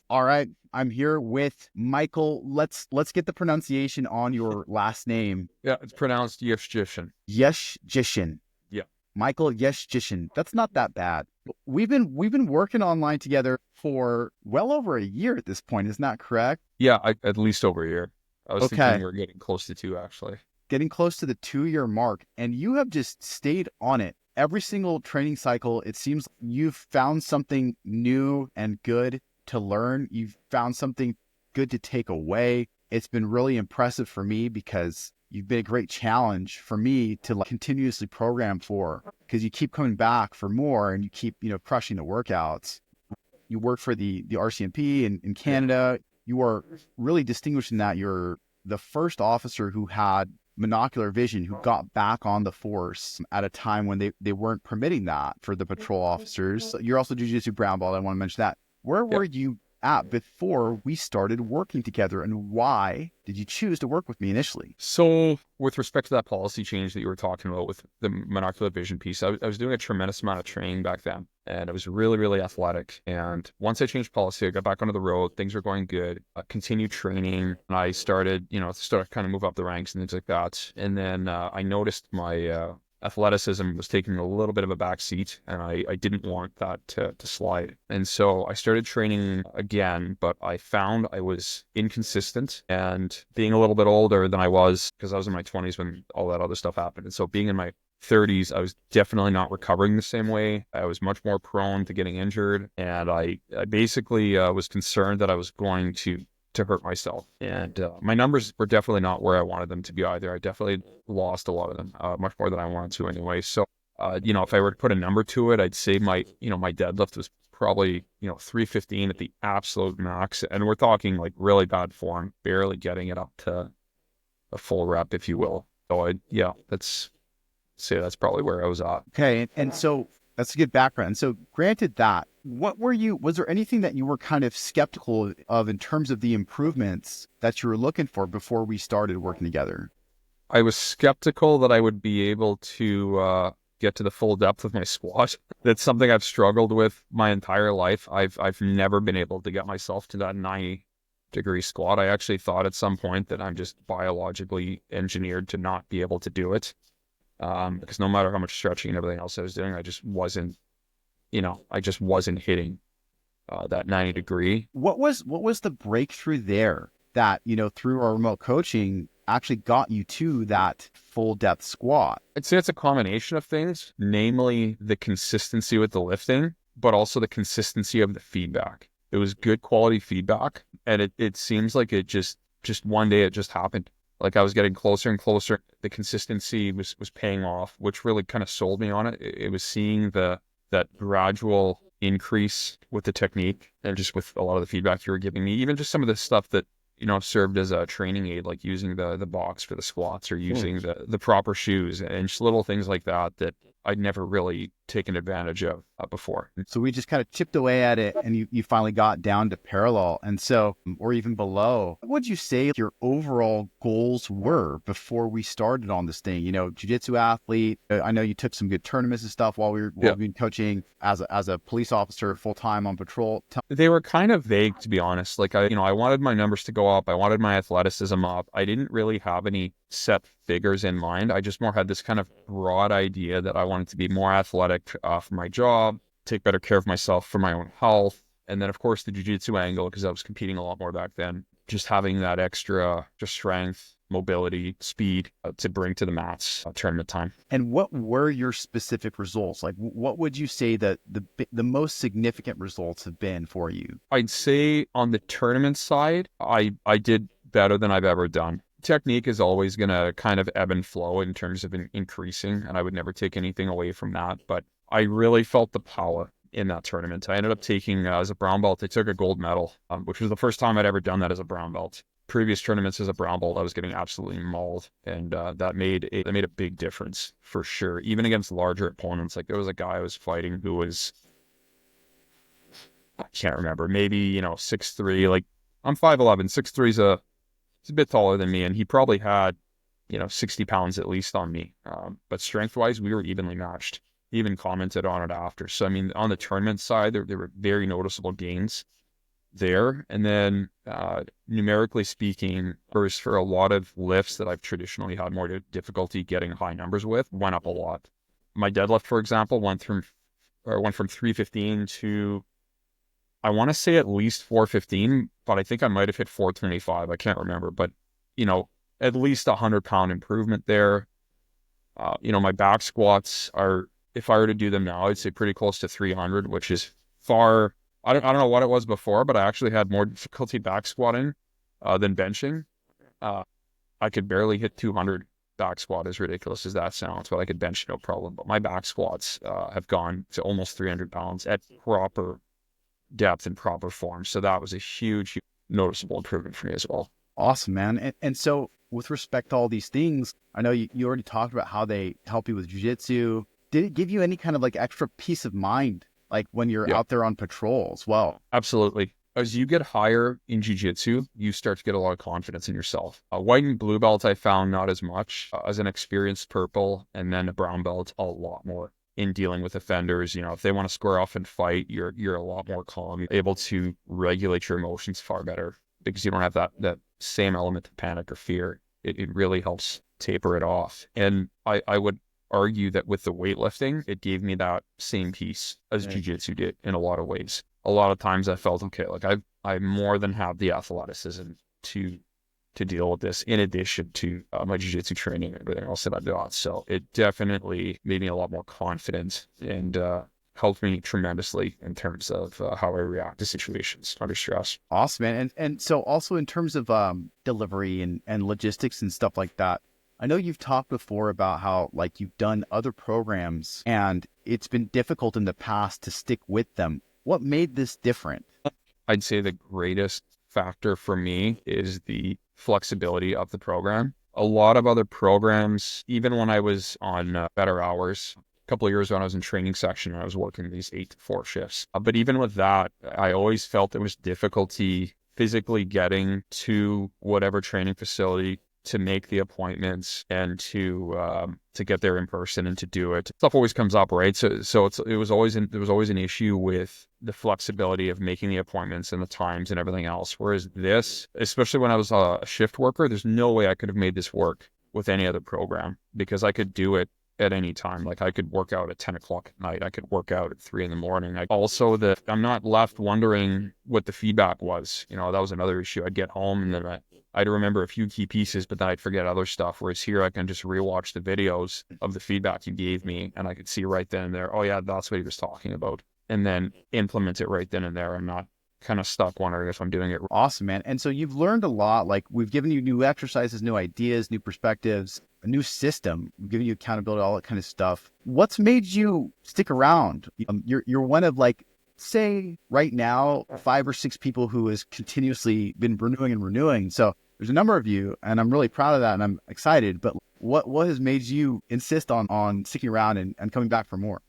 All right, I'm here with Michael. Let's get the pronunciation on your last name. Yeah, it's pronounced Yevshishin. Yeshjishin. Yeah. Michael Yeshjishin. That's not that bad. We've been working online together for well over a year at this point. Isn't that correct? Yeah, at least over a year. I was thinking Okay, we're getting close to two, actually. getting close to the 2 year mark, and you have just stayed on it. Every single training cycle, it seems you've found something new and good to learn. You've found something good to take away. It's been really impressive for me because you've been a great challenge for me to continuously program for because you keep coming back for more and you keep, crushing the workouts. You work for the RCMP in Yeah. Canada. You are really distinguished in that you're the first officer who had monocular vision who got back on the force at a time when they weren't permitting that for the patrol officers. You're also jiu-jitsu brown belt. I want to mention that. Where Yeah. were you at before we started working together, and why did you choose to work with me initially? So, with respect to that policy change that you were talking about with the monocular vision piece, I was doing a tremendous amount of training back then, and I was really, really athletic. And once I changed policy, I got back onto the road. Things were going good. I continued training, and I started, started kind of move up the ranks and things like that. And then I noticed my athleticism was taking a little bit of a back seat, and I didn't want that to slide. And so I started training again, but I found I was inconsistent, and being a little bit older than I was, because I was in my 20s when all that other stuff happened. And so being in my 30s, I was definitely not recovering the same way. I was much more prone to getting injured, and I basically was concerned that I was going to hurt myself. And my numbers were definitely not where I wanted them to be either. I definitely lost a lot of them, much more than I wanted to anyway. So, if I were to put a number to it, I'd say my deadlift was probably, 315 at the absolute max. And we're talking like really bad form, barely getting it up to a full rep, if you will. So that's probably where I was at. Okay, and so that's a good background. So, granted that, was there anything that you were kind of skeptical of in terms of the improvements that you were looking for before we started working together? I was skeptical that I would be able to get to the full depth of my squat. That's something I've struggled with my entire life. I've never been able to get myself to that 90-degree squat. I actually thought at some point that I'm just biologically engineered to not be able to do it. Because no matter how much stretching and everything else I was doing, I just wasn't hitting that 90 degree. What was the breakthrough there that, through our remote coaching actually got you to that full depth squat? I'd say it's a combination of things, namely the consistency with the lifting, but also the consistency of the feedback. It was good quality feedback, and it seems like it just one day it just happened. Like I was getting closer and closer. The consistency was paying off, which really kind of sold me on it. It was seeing that gradual increase with the technique and just with a lot of the feedback you were giving me, even just some of the stuff that served as a training aid, like using the box for the squats or using the proper shoes and just little things like that I'd never really taken advantage of before. So we just kind of chipped away at it and you finally got down to parallel. And so, or even below, what would you say your overall goals were before we started on this thing? Jiu-jitsu athlete. I know you took some good tournaments and stuff while Yeah. we've been coaching as a police officer full time on patrol. They were kind of vague, to be honest. Like I wanted my numbers to go up. I wanted my athleticism up. I didn't really have any set figures in mind. I just more had this kind of broad idea that I wanted to be more athletic for my job, take better care of myself for my own health. And then, of course, the jiu-jitsu angle, because I was competing a lot more back then, just having that extra just strength, mobility, speed to bring to the mats tournament time. And what were your specific results? Like, what would you say that the most significant results have been for you? I'd say on the tournament side, I did better than I've ever done. Technique is always going to kind of ebb and flow in terms of increasing, and I would never take anything away from that. But I really felt the power in that tournament. I ended up taking, as a brown belt, I took a gold medal, which was the first time I'd ever done that as a brown belt. Previous tournaments as a brown belt, I was getting absolutely mauled, and that made a big difference for sure. Even against larger opponents, like there was a guy I was fighting who was, I can't remember, maybe 6'3". Like I'm 5'11". 6'3" he's a bit taller than me, and he probably had 60 pounds at least on me. But strength wise, we were evenly matched. He even commented on it after. So I mean, on the tournament side, there were very noticeable gains. there. And then numerically speaking, first for a lot of lifts that I've traditionally had more difficulty getting high numbers with, went up a lot. My deadlift, for example, went from 315 to, I want to say at least 415, but I think I might have hit 425. I can't remember, but at least 100-pound improvement there. My back squats are, if I were to do them now, I'd say pretty close to 300, which is far. I don't know what it was before, but I actually had more difficulty back squatting than benching. I could barely hit 200 back squat, as ridiculous as that sounds, but I could bench no problem. But my back squats have gone to almost 300 pounds at proper depth and proper form. So that was a huge noticeable improvement for me as well. Awesome, man. And so with respect to all these things, I know you already talked about how they help you with jiu-jitsu. Did it give you any kind of like extra peace of mind, like when you're out there on patrol as well? Absolutely. As you get higher in jiu-jitsu, you start to get a lot of confidence in yourself. White and blue belt, I found not as much. As an experienced purple and then a brown belt, a lot more in dealing with offenders. If they want to square off and fight, you're a lot more calm. You're able to regulate your emotions far better because you don't have that same element of panic or fear. It really helps taper it off. And I would argue that with the weightlifting, it gave me that same peace as jiu-jitsu did in a lot of ways. A lot of times I felt, okay, like I more than have the athleticism to deal with this in addition to my jiu-jitsu training and everything else that I've got. So it definitely made me a lot more confident and helped me tremendously in terms of how I react to situations under stress. Awesome, man. And so also in terms of delivery and logistics and stuff like that, I know you've talked before about how like you've done other programs and it's been difficult in the past to stick with them. What made this different? I'd say the greatest factor for me is the flexibility of the program. A lot of other programs, even when I was on better hours, a couple of years when I was in training section, I was working these 8 to 4 shifts. But even with that, I always felt there was difficulty physically getting to whatever training facility to make the appointments and to get there in person and to do it. Stuff always comes up, right? So there was always an issue with the flexibility of making the appointments and the times and everything else. Whereas this, especially when I was a shift worker, there's no way I could have made this work with any other program because I could do it at any time. Like I could work out at 10 o'clock at night. I could work out at 3 a.m. I'm not left wondering what the feedback was. That was another issue. I'd get home and then I'd remember a few key pieces, but then I'd forget other stuff. Whereas here I can just rewatch the videos of the feedback you gave me and I could see right then and there, oh yeah, that's what he was talking about. And then implement it right then and there. I'm not kind of stuck wondering if I'm doing it. Awesome, man. And so you've learned a lot. Like we've given you new exercises, new ideas, new perspectives, a new system, we've given you accountability, all that kind of stuff. What's made you stick around? You're one of like, say right now, 5 or 6 people who has continuously been renewing. So there's a number of you and I'm really proud of that and I'm excited, but what has made you insist on sticking around and coming back for more?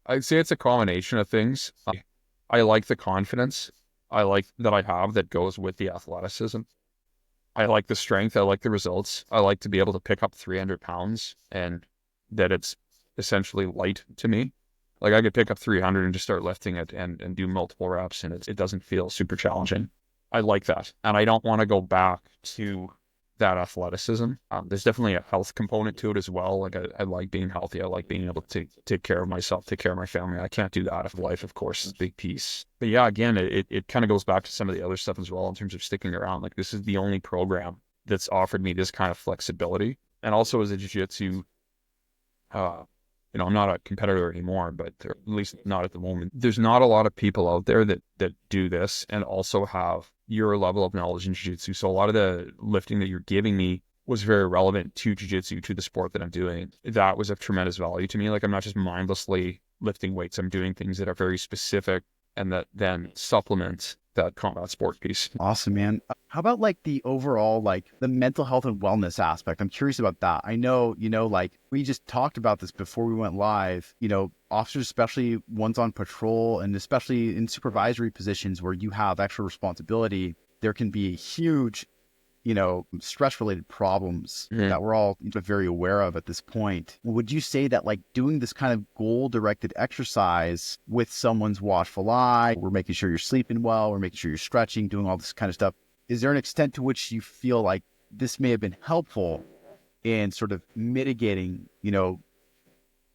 I'd say it's a combination of things. I like the confidence I like that I have that goes with the athleticism. I like the strength. I like the results. I like to be able to pick up 300 pounds and that it's essentially light to me. Like I could pick up 300 and just start lifting it and do multiple reps and it doesn't feel super challenging. I like that. And I don't want to go back to that athleticism. There's definitely a health component to it as well. Like I like being healthy. I like being able to take care of myself, take care of my family. I can't do that if life, of course, is a big piece. But yeah, again, it kind of goes back to some of the other stuff as well in terms of sticking around. Like this is the only program that's offered me this kind of flexibility. And also as a jiu-jitsu, I'm not a competitor anymore, but at least not at the moment. There's not a lot of people out there that do this and also have your level of knowledge in jiu-jitsu. So a lot of the lifting that you're giving me was very relevant to jiu-jitsu, to the sport that I'm doing. That was of tremendous value to me. Like I'm not just mindlessly lifting weights. I'm doing things that are very specific and that then supplement that combat sport piece. Awesome, man. How about like the overall, like the mental health and wellness aspect? I'm curious about that. I know, like we just talked about this before we went live, officers, especially ones on patrol and especially in supervisory positions where you have extra responsibility, there can be a huge stress related problems Mhm. that we're all very aware of at this point. Would you say that like doing this kind of goal directed exercise with someone's watchful eye, we're making sure you're sleeping well, we're making sure you're stretching, doing all this kind of stuff, is there an extent to which you feel like this may have been helpful in sort of mitigating,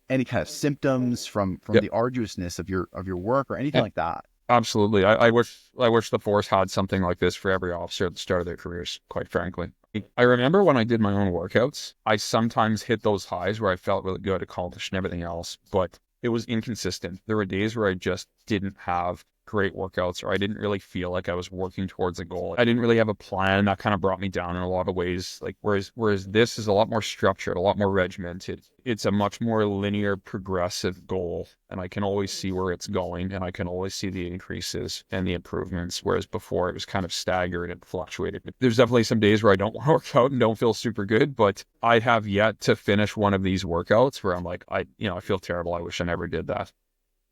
any kind of symptoms from Yeah, the arduousness of your work or anything a- like that? absolutely. I wish the force had something like this for every officer at the start of their careers, quite frankly. I remember when I did my own workouts, I sometimes hit those highs where I felt really good, accomplished and everything else, but it was inconsistent. There were days where I just didn't have great workouts, or I didn't really feel like I was working towards a goal. I didn't really have a plan. That kind of brought me down in a lot of ways. Like whereas this is a lot more structured, a lot more regimented. It's a much more linear, progressive goal, and I can always see where it's going, and I can always see the increases and the improvements. Whereas before it was kind of staggered and fluctuated. There's definitely some days where I don't want to work out and don't feel super good, but I have yet to finish one of these workouts where I'm like, I feel terrible. I wish I never did that.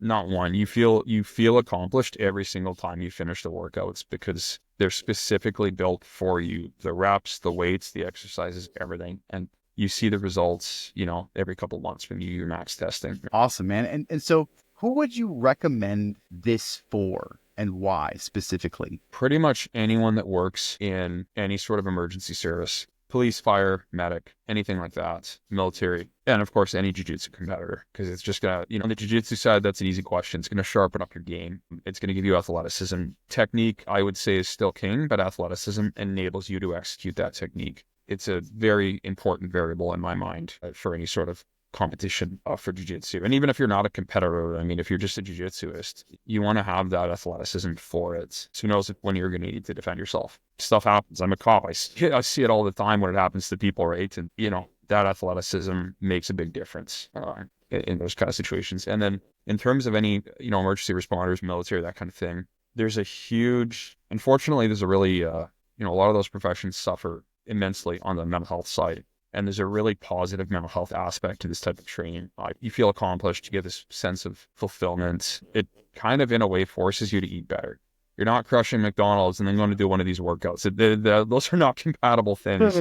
Not one. You feel accomplished every single time you finish the workouts because they're specifically built for you. The reps, the weights, the exercises, everything. And you see the results, every couple of months when you do your max testing. Awesome, man. And so who would you recommend this for and why specifically? Pretty much anyone that works in any sort of emergency service, police, fire, medic, anything like that, military, and of course, any jiu-jitsu competitor, because it's just gonna, on the jiu-jitsu side, that's an easy question. It's gonna sharpen up your game. It's gonna give you athleticism. Technique, I would say, is still king, but athleticism enables you to execute that technique. It's a very important variable in my mind for any sort of competition for jiu-jitsu. And even if you're not a competitor, I mean, if you're just a jiu-jitsuist, you want to have that athleticism for it. So who knows when you're going to need to defend yourself. Stuff happens. I'm a cop. I see it all the time when it happens to people, right? And, that athleticism makes a big difference in those kind of situations. And then in terms of any, emergency responders, military, that kind of thing, unfortunately, there's a really, a lot of those professions suffer immensely on the mental health side. And there's a really positive mental health aspect to this type of training. You feel accomplished. You get this sense of fulfillment. It kind of, in a way, forces you to eat better. You're not crushing McDonald's and then going to do one of these workouts. Those are not compatible things,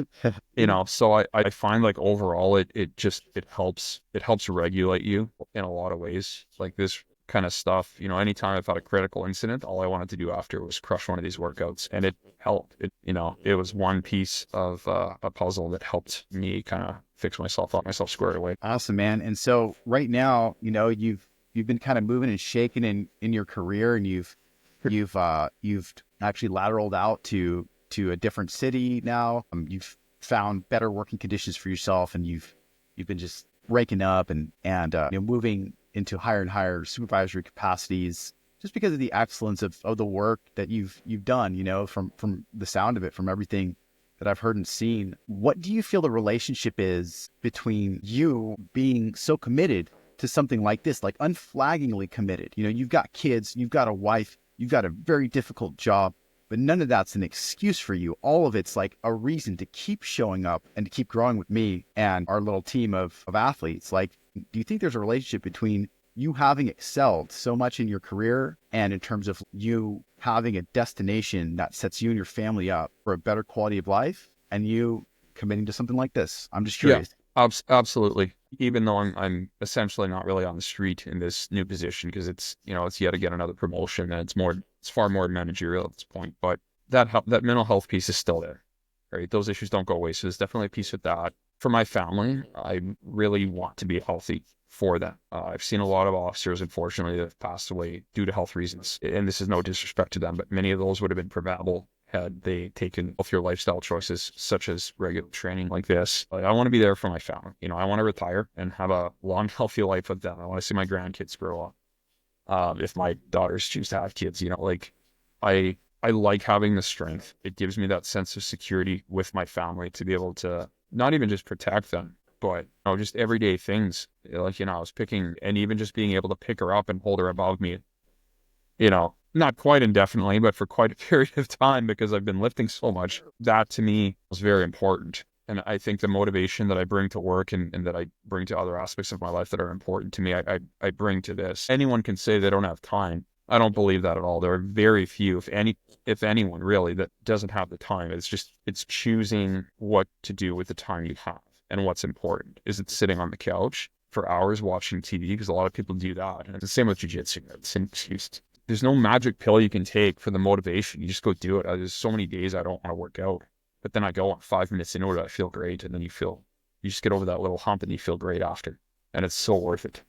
So I find like overall, it helps regulate you in a lot of ways. Like this kind of stuff, anytime I've had a critical incident, all I wanted to do after was crush one of these workouts, and it helped. It was one piece of a puzzle that helped me kind of fix myself up, myself squared away. Awesome, man. And so right now, you've been kind of moving and shaking in your career, and you've actually lateraled out to a different city now. You've found better working conditions for yourself, and you've been just raking up and moving into higher and higher supervisory capacities just because of the excellence of the work that you've done, from the sound of it, from everything that I've heard and seen. What do you feel the relationship is between you being so committed to something like this, like unflaggingly committed? You've got kids, you've got a wife, you've got a very difficult job, but none of that's an excuse for you. All of it's like a reason to keep showing up and to keep growing with me and our little team of athletes. Like, do you think there's a relationship between you having excelled so much in your career and in terms of you having a destination that sets you and your family up for a better quality of life and you committing to something like this? I'm just Yeah, curious. absolutely. Even though I'm essentially not really on the street in this new position because it's yet again another promotion and it's far more managerial at this point. But that mental health piece is still there, right? Those issues don't go away. So there's definitely a piece with that. For my family, I really want to be healthy for them. I've seen a lot of officers, unfortunately, that have passed away due to health reasons. And this is no disrespect to them, but many of those would have been preventable had they taken healthier lifestyle choices, such as regular training like this. Like, I want to be there for my family. I want to retire and have a long, healthy life with them. I want to see my grandkids grow up. If my daughters choose to have kids, I like having the strength. It gives me that sense of security with my family to be able to not even just protect them, but just everyday things. Like, I was picking, and even just being able to pick her up and hold her above me, not quite indefinitely, but for quite a period of time because I've been lifting so much. That to me was very important. And I think the motivation that I bring to work and that I bring to other aspects of my life that are important to me, I bring to this. Anyone can say they don't have time, I don't believe that at all. There are very few, if anyone really, that doesn't have the time. It's choosing what to do with the time you have and what's important. Is it sitting on the couch for hours watching TV? Because a lot of people do that. And it's the same with jiu-jitsu. There's no magic pill you can take for the motivation. You just go do it. There's so many days I don't want to work out, but then I go 5 minutes into it, I feel great. And then you just get over that little hump and you feel great after. And it's so worth it.